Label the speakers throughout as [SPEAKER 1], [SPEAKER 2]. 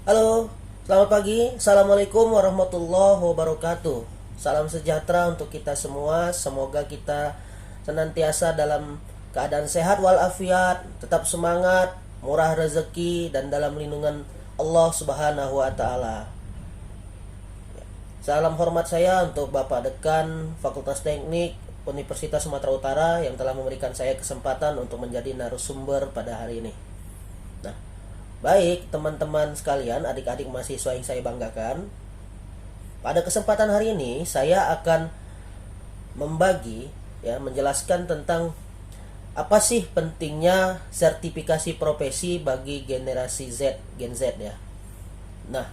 [SPEAKER 1] Halo, selamat pagi. Assalamualaikum warahmatullahi wabarakatuh. Salam sejahtera untuk kita semua. Semoga kita senantiasa dalam keadaan sehat walafiat, tetap semangat, murah rezeki, dan dalam lindungan Allah Subhanahu wa Ta'ala. Salam hormat saya untuk Bapak Dekan Fakultas Teknik Universitas Sumatera Utara yang telah memberikan saya kesempatan untuk menjadi narasumber pada hari ini. Nah, baik teman-teman sekalian, adik-adik mahasiswa yang saya banggakan, pada kesempatan hari ini saya akan menjelaskan tentang apa sih pentingnya sertifikasi profesi bagi generasi Z, Gen Z ya. Nah,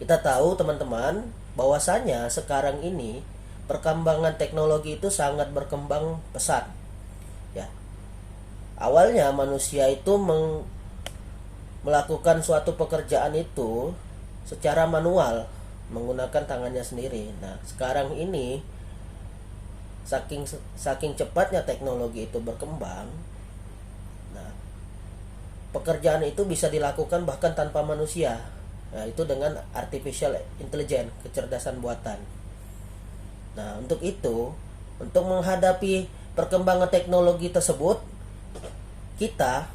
[SPEAKER 1] kita tahu teman-teman bahwasanya sekarang ini perkembangan teknologi itu sangat berkembang pesat. Ya. Awalnya manusia itu melakukan suatu pekerjaan itu secara manual menggunakan tangannya sendiri. Nah, sekarang ini saking cepatnya teknologi itu berkembang, nah, pekerjaan itu bisa dilakukan bahkan tanpa manusia. Nah, itu dengan artificial intelligence, kecerdasan buatan. Nah, untuk itu, untuk menghadapi perkembangan teknologi tersebut, kita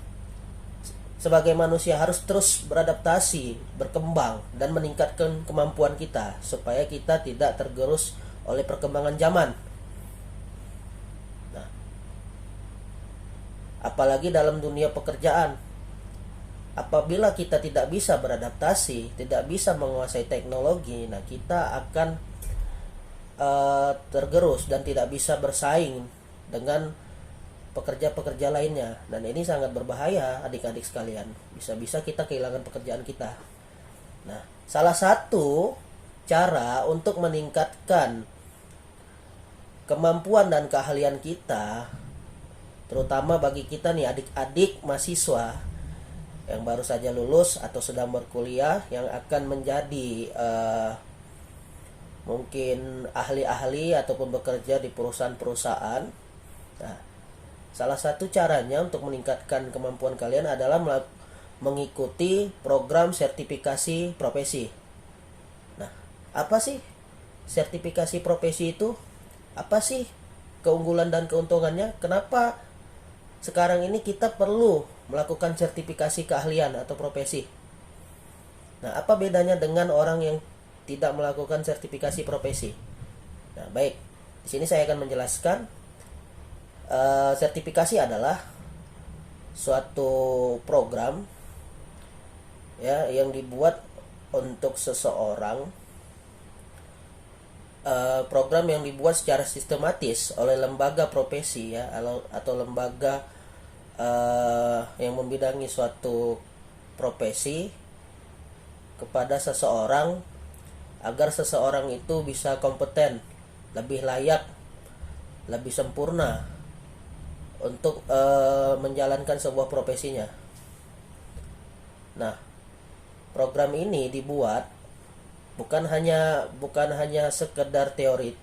[SPEAKER 1] sebagai manusia harus terus beradaptasi, berkembang, dan meningkatkan kemampuan kita supaya kita tidak tergerus oleh perkembangan zaman. Nah, apalagi dalam dunia pekerjaan, apabila kita tidak bisa beradaptasi, tidak bisa menguasai teknologi, nah kita akan tergerus dan tidak bisa bersaing dengan pekerja-pekerja lainnya, dan ini sangat berbahaya adik-adik sekalian. Bisa-bisa kita kehilangan pekerjaan kita. Nah, salah satu cara untuk meningkatkan kemampuan dan keahlian kita, terutama bagi kita nih adik-adik mahasiswa yang baru saja lulus atau sedang berkuliah, yang akan menjadi mungkin ahli-ahli ataupun bekerja di perusahaan-perusahaan. Nah, salah satu caranya untuk meningkatkan kemampuan kalian adalah mengikuti program sertifikasi profesi. Nah, apa sih sertifikasi profesi itu? Apa sih keunggulan dan keuntungannya? Kenapa sekarang ini kita perlu melakukan sertifikasi keahlian atau profesi? Nah, apa bedanya dengan orang yang tidak melakukan sertifikasi profesi? Nah, baik. Di sini saya akan menjelaskan. Sertifikasi adalah suatu program ya yang dibuat untuk seseorang, program yang dibuat secara sistematis oleh lembaga profesi ya, atau lembaga yang membidangi suatu profesi kepada seseorang agar seseorang itu bisa kompeten, lebih layak, lebih sempurna untuk menjalankan sebuah profesinya. Nah, program ini dibuat bukan hanya sekedar teori,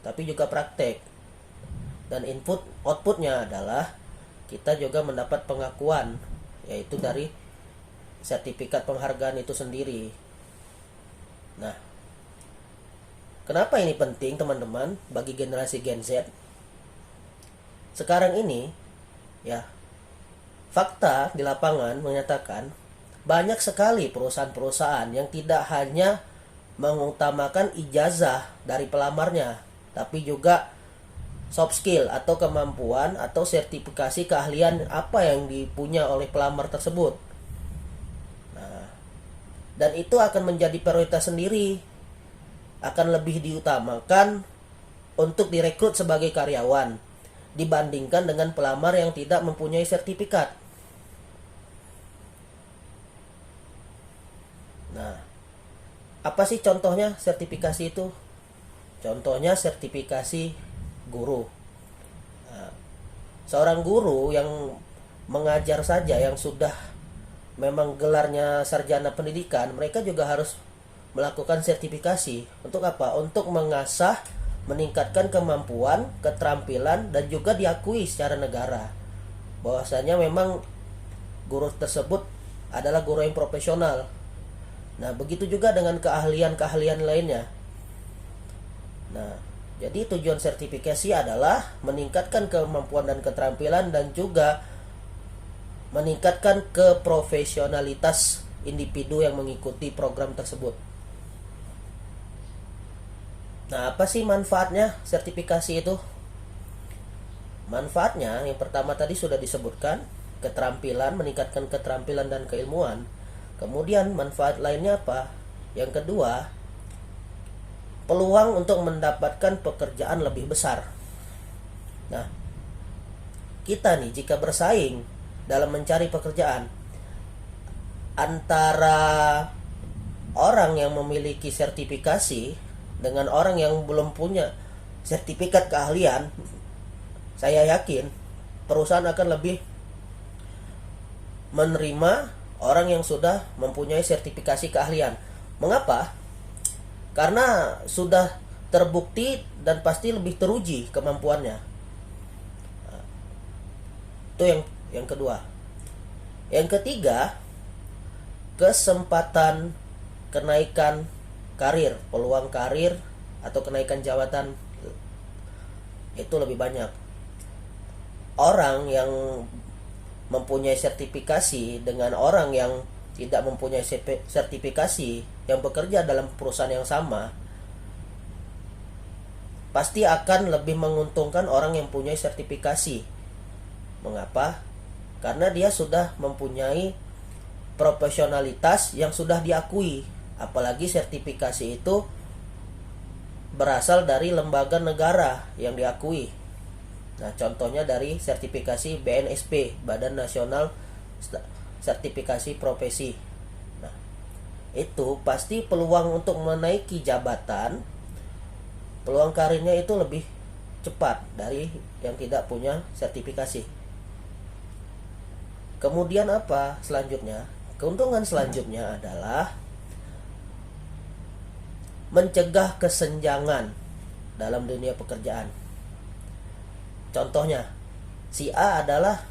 [SPEAKER 1] tapi juga praktek. Dan outputnya adalah kita juga mendapat pengakuan, yaitu dari sertifikat penghargaan itu sendiri. Nah, kenapa ini penting teman-teman bagi generasi Gen Z? Sekarang ini ya, fakta di lapangan menyatakan banyak sekali perusahaan-perusahaan yang tidak hanya mengutamakan ijazah dari pelamarnya, tapi juga soft skill atau kemampuan atau sertifikasi keahlian apa yang dipunya oleh pelamar tersebut. Nah, dan itu akan menjadi prioritas sendiri, akan lebih diutamakan untuk direkrut sebagai karyawan dibandingkan dengan pelamar yang tidak mempunyai sertifikat. Nah, apa sih contohnya sertifikasi itu? Contohnya sertifikasi guru. Nah, seorang guru yang mengajar saja, yang sudah memang gelarnya sarjana pendidikan, mereka juga harus melakukan sertifikasi. Untuk apa? Untuk mengasah, meningkatkan kemampuan, keterampilan, dan juga diakui secara negara bahwasanya memang guru tersebut adalah guru yang profesional Nah, begitu juga dengan keahlian-keahlian lainnya. Nah, jadi tujuan sertifikasi adalah meningkatkan kemampuan dan keterampilan dan juga meningkatkan keprofesionalitas individu yang mengikuti program tersebut. Nah, apa sih manfaatnya sertifikasi itu? Manfaatnya yang pertama tadi sudah disebutkan, keterampilan, meningkatkan keterampilan dan keilmuan. Kemudian manfaat lainnya apa? Yang kedua, peluang untuk mendapatkan pekerjaan lebih besar. Nah, kita nih jika bersaing dalam mencari pekerjaan antara orang yang memiliki sertifikasi dengan orang yang belum punya sertifikat keahlian, saya yakin perusahaan akan lebih menerima orang yang sudah mempunyai sertifikasi keahlian. Mengapa? Karena sudah terbukti dan pasti lebih teruji kemampuannya. Itu yang kedua. Yang ketiga, kesempatan kenaikan karir, peluang karir atau kenaikan jabatan itu lebih banyak. Orang yang mempunyai sertifikasi dengan orang yang tidak mempunyai sertifikasi yang bekerja dalam perusahaan yang sama pasti akan lebih menguntungkan orang yang punya sertifikasi. Mengapa? Karena dia sudah mempunyai profesionalitas yang sudah diakui, apalagi sertifikasi itu berasal dari lembaga negara yang diakui. Nah, contohnya dari sertifikasi BNSP, Badan Nasional Sertifikasi Profesi. Nah, itu pasti peluang untuk menaiki jabatan, peluang karirnya itu lebih cepat dari yang tidak punya sertifikasi. Kemudian apa selanjutnya? Keuntungan selanjutnya adalah mencegah kesenjangan dalam dunia pekerjaan. Contohnya, si A adalah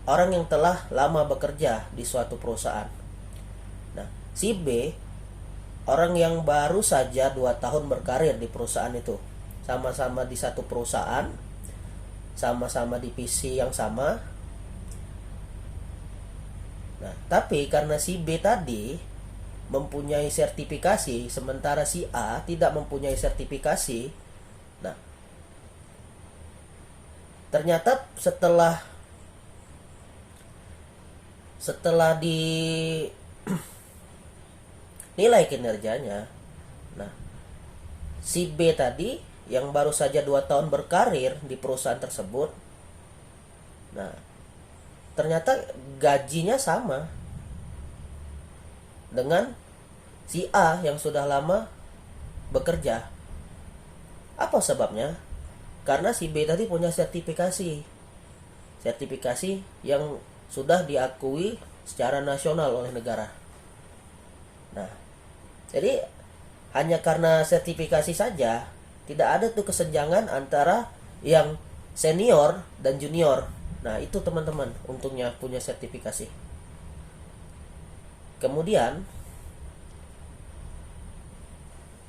[SPEAKER 1] orang yang telah lama bekerja di suatu perusahaan. Nah, si B orang yang baru saja 2 tahun berkarir di perusahaan itu. Sama-sama di satu perusahaan, sama-sama divisi yang sama. Nah, tapi karena si B tadi mempunyai sertifikasi, sementara si A tidak mempunyai sertifikasi. Nah, ternyata setelah dinilai kinerjanya, nah, si B tadi yang baru saja 2 tahun berkarir di perusahaan tersebut, nah, ternyata gajinya sama dengan si A yang sudah lama bekerja. Apa sebabnya? Karena si B tadi punya sertifikasi yang sudah diakui secara nasional oleh negara. Nah, jadi hanya karena sertifikasi saja tidak ada tuh kesenjangan antara yang senior dan junior. Nah, itu teman-teman untungnya punya sertifikasi. Kemudian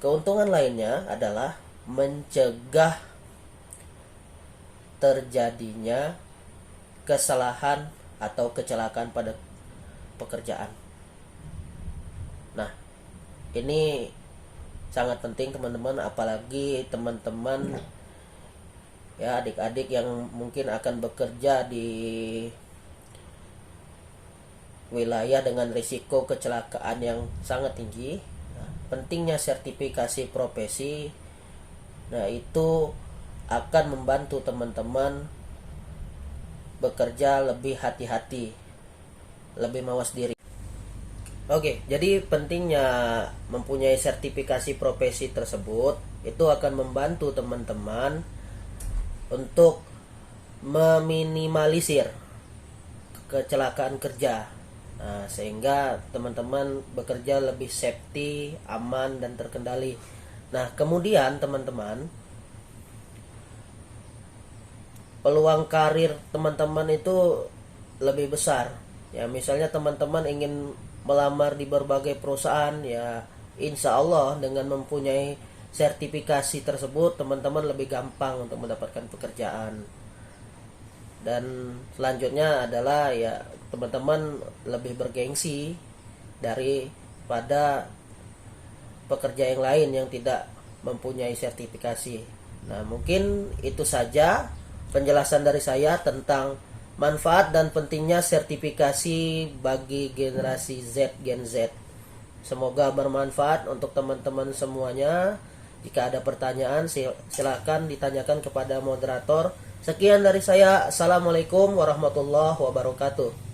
[SPEAKER 1] keuntungan lainnya adalah mencegah terjadinya kesalahan atau kecelakaan pada pekerjaan. Nah, ini sangat penting teman-teman, apalagi teman-teman ya adik-adik yang mungkin akan bekerja di wilayah dengan risiko kecelakaan yang sangat tinggi. Nah, pentingnya sertifikasi profesi, nah itu akan membantu teman-teman bekerja lebih hati-hati, lebih mawas diri. Oke, jadi pentingnya mempunyai sertifikasi profesi tersebut itu akan membantu teman-teman untuk meminimalisir kecelakaan kerja. Nah, sehingga teman-teman bekerja lebih safety, aman dan terkendali. Nah, kemudian teman-teman, peluang karir teman-teman itu lebih besar Ya, misalnya teman-teman ingin melamar di berbagai perusahaan, ya insya Allah dengan mempunyai sertifikasi tersebut teman-teman lebih gampang untuk mendapatkan pekerjaan. Dan selanjutnya adalah ya teman-teman lebih bergengsi daripada pekerja yang lain yang tidak mempunyai sertifikasi. Nah, mungkin itu saja penjelasan dari saya tentang manfaat dan pentingnya sertifikasi bagi generasi Z, Gen Z. Semoga bermanfaat untuk teman-teman semuanya. Jika ada pertanyaan, silakan ditanyakan kepada moderator. Sekian dari saya. Assalamualaikum warahmatullahi wabarakatuh.